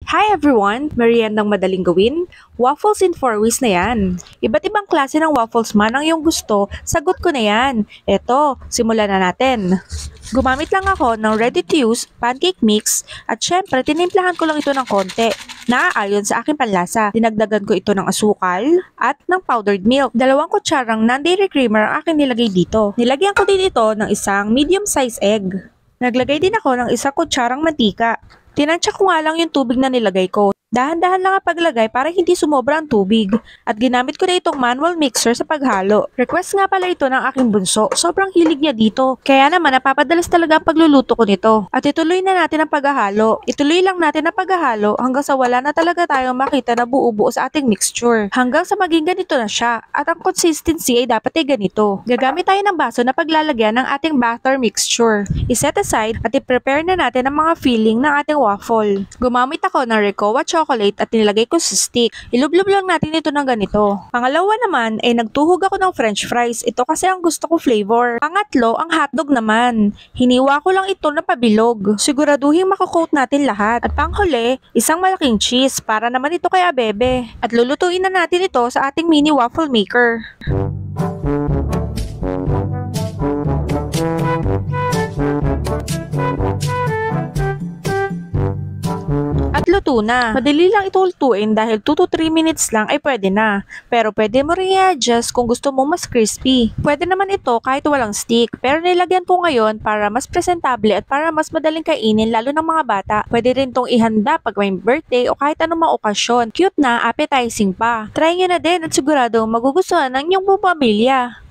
Hi everyone! Meriendang madaling gawin? Waffles in 4 ways na yan. Iba't ibang klase ng waffles man ang iyong gusto, sagot ko na yan. Eto, simulan na natin. Gumamit lang ako ng ready-to-use pancake mix at syempre tinimplahan ko lang ito ng konti. Naaayon sa aking panlasa. Dinagdagan ko ito ng asukal at ng powdered milk. 2 kutsarang non-dairy creamer ang aking nilagay dito. Nilagyan ko din ito ng isang medium-size egg. Naglagay din ako ng 1 kutsarang mantika. Tinansya ko nga lang yung tubig na nilagay ko. Dahan-dahan lang ang paglagay para hindi sumobra ang tubig. At ginamit ko na itong manual mixer sa paghalo. Request nga pala ito ng aking bunso. Sobrang hilig niya dito. Kaya naman napapadalas talaga ang pagluluto ko nito. At ituloy na natin ang paghahalo. Ituloy lang natin ang paghahalo hanggang sa wala na talaga tayong makita na buo-buo sa ating mixture. Hanggang sa maging ganito na siya. At ang consistency ay dapat ay ganito. Gagamit tayo ng baso na paglalagyan ng ating batter mixture. I-set aside at i-prepare na natin ang mga filling ng ating waffle. Gumamit ako ng Ricoa chocolate at nilagay ko sa stick. Ilublob lang natin ito ng ganito. Pangalawa naman ay nagtuhog ako ng french fries. Ito kasi ang gusto ko flavor. Pangatlo, ang hotdog naman. Hiniwa ko lang ito na pabilog. Siguraduhin makakoat natin lahat. At panghuli, isang malaking cheese para naman ito kay Abebe. At lulutuin na natin ito sa ating mini waffle maker. At luto na. Madali lang ito lutuin dahil 2 to 3 minutes lang ay pwede na. Pero pwede mo rin i-adjust kung gusto mo mas crispy. Pwede naman ito kahit walang stick. Pero nilagyan ko ngayon para mas presentable at para mas madaling kainin lalo ng mga bata. Pwede rin tong ihanda pag may birthday o kahit anong okasyon. Cute na, appetizing pa. Try nyo na din at sigurado magugustuhan ng inyong buong pamilya.